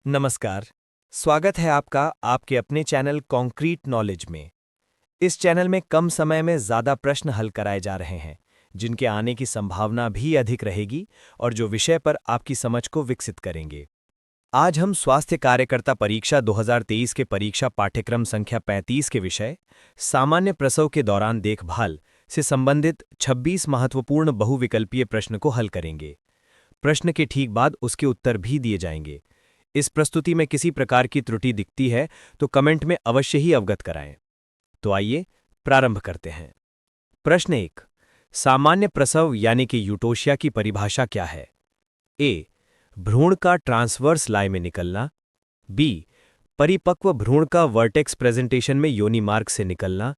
नमस्कार। स्वागत है आपका आपके अपने चैनल कॉन्क्रीट नॉलेज में। इस चैनल में कम समय में ज़्यादा प्रश्न हल कराए जा रहे हैं, जिनके आने की संभावना भी अधिक रहेगी और जो विषय पर आपकी समझ को विकसित करेंगे। आज हम स्वास्थ्य कार्यकर्ता परीक्षा 2023 के परीक्षा पाठ्यक्रम संख्या 35 के विषय सामान्य प्रसव के दौरान देखभाल से संबंधित 26 महत्वपूर्ण बहुविकल्पीय प्रश्न को हल करेंगे। प्रश्न के ठीक बाद उसके उत्तर भी दिए जाएंगे। इस प्रस्तुति में किसी प्रकार की त्रुटि दिखती है तो कमेंट में अवश्य ही अवगत कराएं। तो आइए प्रारंभ करते हैं। प्रश्न 1। सामान्य प्रसव यानी कि यूटोशिया की परिभाषा क्या है? ए। भ्रूण का ट्रांसवर्स लाई में निकलना। बी। परिपक्व भ्रूण का वर्टेक्स प्रेजेंटेशन में योनि मार्ग से निकलना।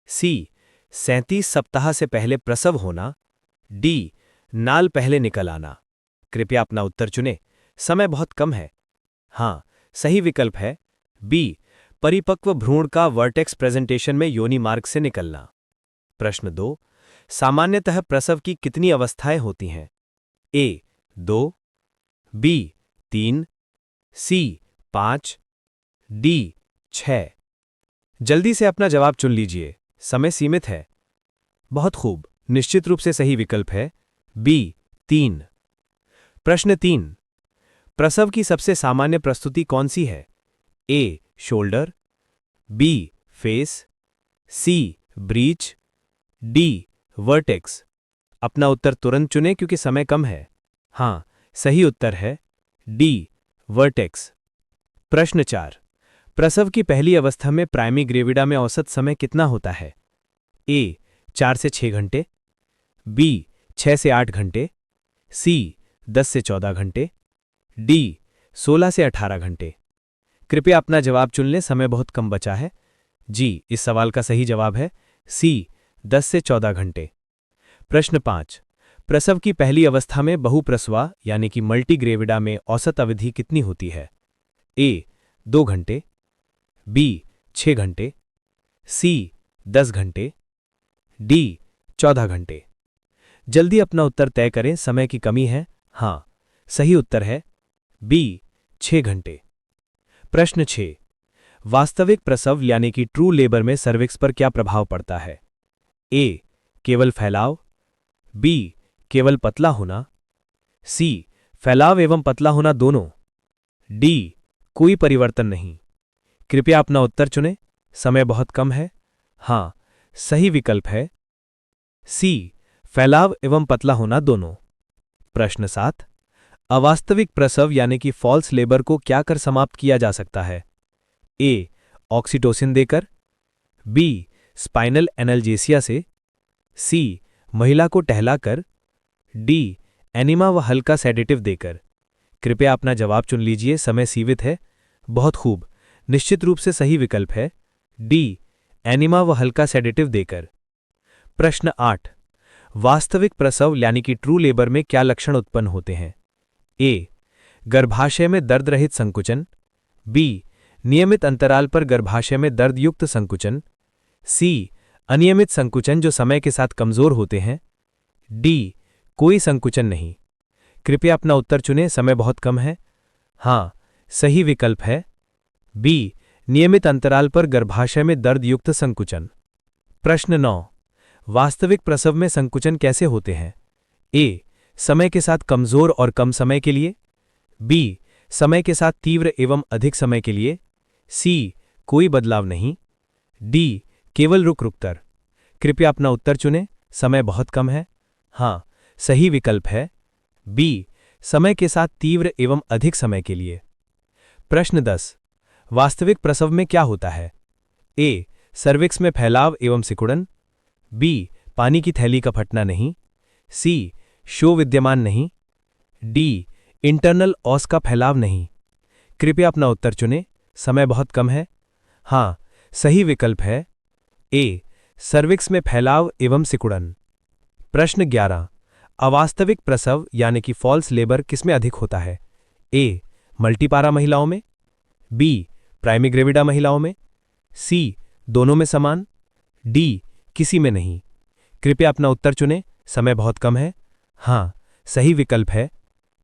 सी। 37 सप्ताह से पहले प्रसव होना। डी। नाल पहले निकल आना। कृपया अपना उत्तर चुनें, समय बहुत कम है। हाँ, सही विकल्प है बी। परिपक्व भ्रूण का वर्टेक्स प्रेजेंटेशन में योनि मार्ग से निकलना। प्रश्न 2। सामान्यतः प्रसव की कितनी अवस्थाएं होती हैं? ए 2, बी 3, सी 5, डी 6। जल्दी से अपना जवाब चुन लीजिए, समय सीमित है। बहुत खूब, निश्चित रूप से सही विकल्प है बी 3। प्रश्न 3। प्रसव की सबसे सामान्य प्रस्तुति कौन सी है? ए शोल्डर, बी फेस, सी ब्रीच, डी वर्टेक्स। अपना उत्तर तुरंत चुनें क्योंकि समय कम है। हाँ, सही उत्तर है डी वर्टेक्स। प्रश्न 4। प्रसव की पहली अवस्था में प्राइमी ग्रेविडा में औसत समय कितना होता है? ए 4 से 6 घंटे, बी 6 से 8 घंटे, सी 10 से 14 घंटे, डी 16 से 18 घंटे। कृपया अपना जवाब चुन लें, समय बहुत कम बचा है। जी, इस सवाल का सही जवाब है सी 10 से 14 घंटे। प्रश्न 5। प्रसव की पहली अवस्था में बहुप्रसवा यानी कि मल्टीग्रेविडा में औसत अवधि कितनी होती है? ए 2 घंटे, बी 6 घंटे, सी 10 घंटे, डी 14 घंटे। जल्दी अपना उत्तर तय करें, समय की कमी है। हाँ, सही उत्तर है बी 6 घंटे। प्रश्न 6। वास्तविक प्रसव यानी कि ट्रू लेबर में सर्विक्स पर क्या प्रभाव पड़ता है? ए केवल फैलाव, बी केवल पतला होना, सी फैलाव एवं पतला होना दोनों, डी कोई परिवर्तन नहीं। कृपया अपना उत्तर चुनें, समय बहुत कम है। हाँ, सही विकल्प है सी फैलाव एवं पतला होना दोनों। प्रश्न 7। अवास्तविक प्रसव यानी कि फॉल्स लेबर को क्या कर समाप्त किया जा सकता है? ए ऑक्सीटोसिन देकर, बी स्पाइनल एनाल्जेसिया से, सी महिला को टहलाकर, डी एनिमा व हल्का सेडेटिव देकर। कृपया अपना जवाब चुन लीजिए, समय सीमित है। बहुत खूब, निश्चित रूप से सही विकल्प है डी एनिमा व हल्का सेडेटिव देकर। प्रश्न 8। वास्तविक प्रसव यानी कि ट्रू लेबर में क्या लक्षण उत्पन्न होते हैं? ए गर्भाशय में दर्द रहित संकुचन, बी नियमित अंतराल पर गर्भाशय में दर्दयुक्त संकुचन, सी अनियमित संकुचन जो समय के साथ कमजोर होते हैं, डी कोई संकुचन नहीं। कृपया अपना उत्तर चुनें, समय बहुत कम है। हाँ, सही विकल्प है बी नियमित अंतराल पर गर्भाशय में दर्दयुक्त संकुचन। प्रश्न 9। वास्तविक प्रसव में संकुचन कैसे होते हैं? ए समय के साथ कमजोर और कम समय के लिए, बी समय के साथ तीव्र एवं अधिक समय के लिए, सी कोई बदलाव नहीं, डी केवल रुक रुकतर। कृपया अपना उत्तर चुनें, समय बहुत कम है। हाँ, सही विकल्प है बी समय के साथ तीव्र एवं अधिक समय के लिए। प्रश्न 10। वास्तविक प्रसव में क्या होता है? ए सर्विक्स में फैलाव एवं सिकुड़न, बी पानी की थैली का फटना नहीं, सी शो विद्यमान नहीं, डी इंटरनल ऑस का फैलाव नहीं। कृपया अपना उत्तर चुनें, समय बहुत कम है। हाँ, सही विकल्प है ए सर्विक्स में फैलाव एवं सिकुड़न। प्रश्न 11। अवास्तविक प्रसव यानी कि फॉल्स लेबर किसमें अधिक होता है? ए मल्टीपारा महिलाओं में, बी प्राइमी ग्रेविडा महिलाओं में, सी दोनों में समान, डी किसी में नहीं। कृपया अपना उत्तर चुनें, समय बहुत कम है। हाँ, सही विकल्प है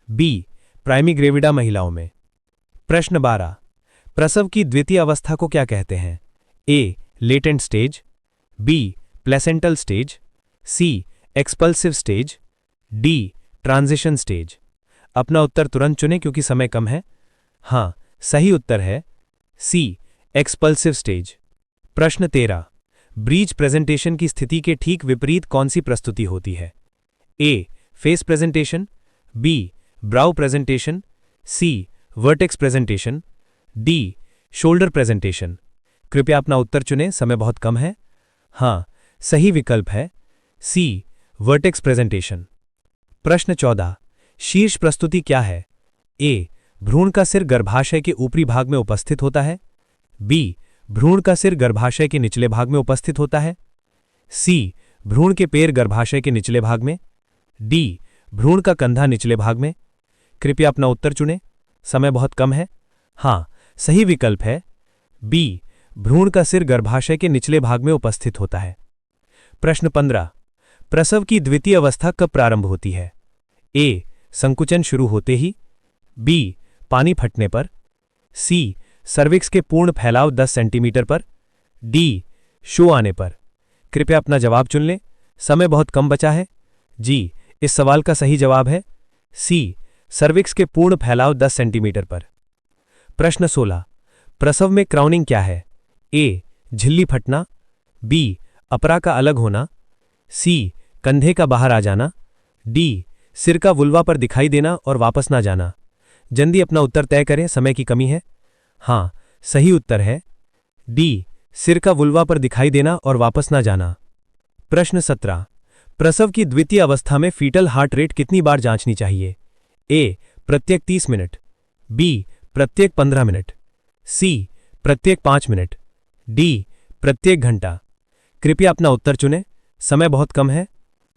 बी प्राइमी ग्रेविडा महिलाओं में। प्रश्न 12। प्रसव की द्वितीय अवस्था को क्या कहते हैं? A. Latent stage, B. Placental stage, C. Expulsive stage, D. Transition stage. अपना उत्तर तुरंत चुनें क्योंकि समय कम है। हाँ, सही उत्तर है सी. Expulsive stage. प्रश्न 13। ब्रीच प्रेजेंटेशन की स्थिति के ठीक विपरीत कौन सी प्रस्तुति होती है? A. Face presentation, B. Brow presentation, C. Vertex presentation, D. Shoulder presentation. कृपया अपना उत्तर चुनें, समय बहुत कम है। हाँ, सही विकल्प है सी. Vertex presentation. प्रश्न 14। शीर्ष प्रस्तुति क्या है? ए. भ्रूण का सिर गर्भाशय के ऊपरी भाग में उपस्थित होता है, बी. भ्रूण का सिर गर्भाशय के निचले भाग में उपस्थित होता है, सी. भ्रूण के पैर गर्भाशय के निचले भाग में, डी. भ्रूण का कंधा निचले भाग में। कृपया अपना उत्तर चुनें, समय बहुत कम है। हाँ, सही विकल्प है बी. भ्रूण का सिर गर्भाशय के निचले भाग में उपस्थित होता है। प्रश्न 15। प्रसव की द्वितीय अवस्था कब प्रारंभ होती है? ए. संकुचन शुरू होते ही, बी. पानी फटने पर, सी. सर्विक्स के पूर्ण फैलाव 10 सेंटीमीटर पर, डी. शो आने पर। कृपया अपना जवाब चुन लें, समय बहुत कम बचा है। जी, इस सवाल का सही जवाब है सी. सर्विक्स के पूर्ण फैलाव 10 सेंटीमीटर पर। प्रश्न 16। प्रसव में क्राउनिंग क्या है? ए. झिल्ली फटना, बी. अपरा का अलग होना, सी. कंधे का बाहर आ जाना, डी. सिर का वुल्वा पर दिखाई देना और वापस ना जाना। जल्दी अपना उत्तर तय करें, समय की कमी है। हाँ, सही उत्तर है डी. सिर का वुल्वा पर दिखाई देना और वापस ना जाना। प्रश्न 17। प्रसव की द्वितीय अवस्था में फीटल हार्ट रेट कितनी बार जांचनी चाहिए? ए. प्रत्येक 30 मिनट, बी. प्रत्येक 15 मिनट, सी. प्रत्येक 5 मिनट, डी. प्रत्येक घंटा। कृपया अपना उत्तर चुनें, समय बहुत कम है।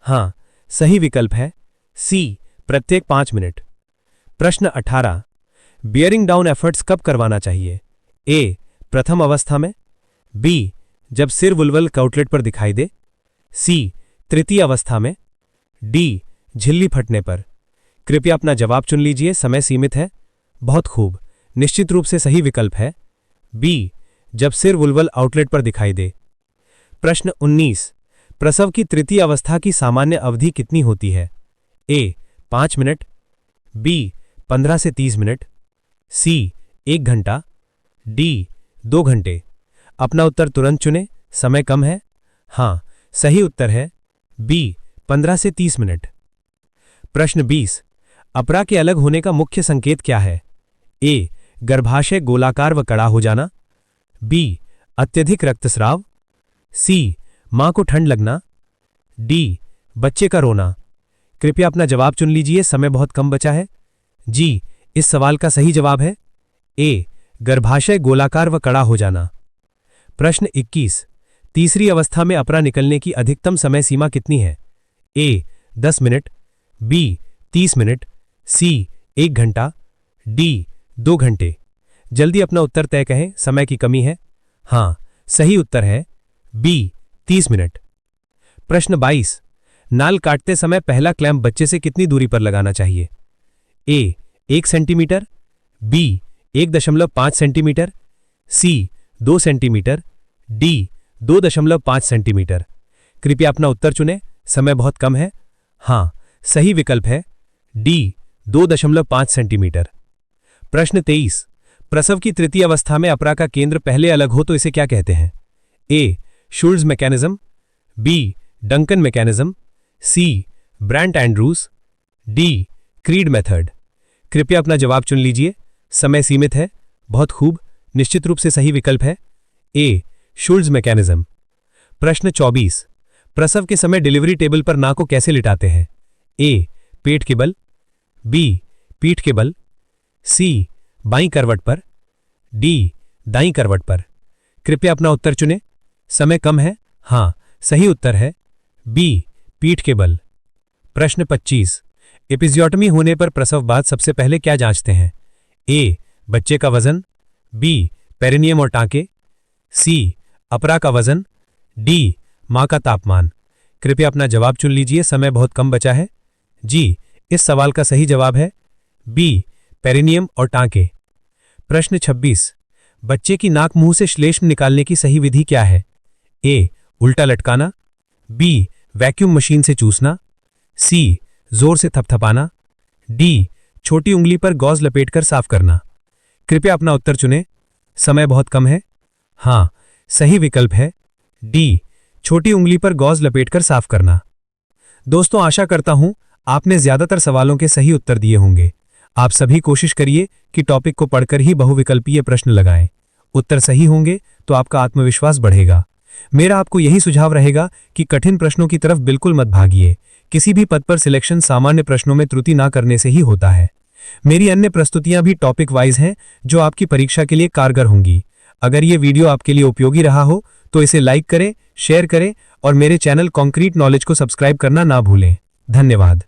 हाँ, सही विकल्प है सी. प्रत्येक 5 मिनट। प्रश्न 18। बियरिंग डाउन एफर्ट्स कब करवाना चाहिए? ए. प्रथम अवस्था में, बी. जब सिर वुल्वल काउटलेट पर दिखाई दे, सी. तृतीय अवस्था में, डी. झिल्ली फटने पर। कृपया अपना जवाब चुन लीजिए, समय सीमित है। बहुत खूब, निश्चित रूप से सही विकल्प है बी. जब सिर वुल्वल आउटलेट पर दिखाई दे। प्रश्न 19। प्रसव की तृतीय अवस्था की सामान्य अवधि कितनी होती है? ए. 5 मिनट, बी. 15 से 30 मिनट, सी. 1 घंटा, डी. 2 घंटे। अपना उत्तर तुरंत चुनें, समय कम है। हाँ, सही उत्तर है बी. 15 से 30 मिनट। प्रश्न 20। अपरा के अलग होने का मुख्य संकेत क्या है? ए. गर्भाशय गोलाकार व कड़ा हो जाना, बी. अत्यधिक रक्तस्राव, सी. मां को ठंड लगना, डी. बच्चे का रोना। कृपया अपना जवाब चुन लीजिए, समय बहुत कम बचा है। जी, इस सवाल का सही जवाब है ए. गर्भाशय गोलाकार व कड़ा हो जाना। प्रश्न 21। तीसरी अवस्था में अपरा निकलने की अधिकतम समय सीमा कितनी है? ए. 10 मिनट, बी. 30 मिनट, सी. 1 घंटा, डी. 2 घंटे। जल्दी अपना उत्तर तय कहें, समय की कमी है। हाँ, सही उत्तर है बी. 30 मिनट। प्रश्न 22। नाल काटते समय पहला क्लैंप बच्चे से कितनी दूरी पर लगाना चाहिए? ए. 1 सेंटीमीटर, बी. 1.5 सेंटीमीटर, सी. 2 सेंटीमीटर, डी. 2.5 सेंटीमीटर। कृपया अपना उत्तर चुनें, समय बहुत कम है। हाँ, सही विकल्प है डी. 2.5 सेंटीमीटर। प्रश्न 23। प्रसव की तृतीय अवस्था में अपरा का केंद्र पहले अलग हो तो इसे क्या कहते हैं? A. Schultze mechanism, B. Duncan mechanism, C. Brandt Andrews, D. Crede method. कृपया अपना जवाब चुन लीजिए, समय सीमित है। बहुत खूब, निश्चित रूप से सही विकल्प है ए. Schultze mechanism. प्रश्न 24। प्रसव के समय डिलीवरी टेबल पर नाक को कैसे लिटाते हैं? ए. पेट के बल, बी. पीठ के बल, सी. बाईं करवट पर, डी. दाईं करवट पर। कृपया अपना उत्तर चुनें, समय कम है। हाँ, सही उत्तर है बी. पीठ के बल। प्रश्न 25। एपिजियोटमी होने पर प्रसव बाद सबसे पहले क्या जांचते हैं? ए. बच्चे का वजन, बी. पेरिनियम और टांके, सी. अपरा का वजन, डी. मां का तापमान। कृपया अपना जवाब चुन लीजिए, समय बहुत कम बचा है। जी, इस सवाल का सही जवाब है बी. पेरिनियम और टांके। प्रश्न 26। बच्चे की नाक मुंह से श्लेष्म निकालने की सही विधि क्या है? ए, उल्टा लटकाना। बी, वैक्यूम मशीन से चूसना। सी, जोर से थपथपाना। डी, छोटी उंगली पर गॉज लपेटकर साफ करना। कृपया अपना उत्तर चुनें, समय बहुत कम है। हाँ, सही विकल्प है डी, छोटी उंगली पर गॉज लपेटकर साफ करना। दोस्तों, आशा करता हूं आपने ज्यादातर सवालों के सही उत्तर दिए होंगे। आप सभी कोशिश करिए कि टॉपिक को पढ़कर ही बहुविकल्पीय प्रश्न लगाएं। उत्तर सही होंगे तो आपका आत्मविश्वास बढ़ेगा। मेरा आपको यही सुझाव रहेगा कि कठिन प्रश्नों की तरफ बिल्कुल मत भागिए। किसी भी पद पर सिलेक्शन सामान्य प्रश्नों में त्रुटि ना करने से ही होता है। मेरी अन्य प्रस्तुतियां भी टॉपिक वाइज हैं जो आपकी परीक्षा के लिए कारगर होंगी। अगर ये वीडियो आपके लिए उपयोगी रहा हो तो इसे लाइक करें, शेयर करें और मेरे चैनल कॉन्क्रीट नॉलेज को सब्सक्राइब करना ना भूलें। धन्यवाद।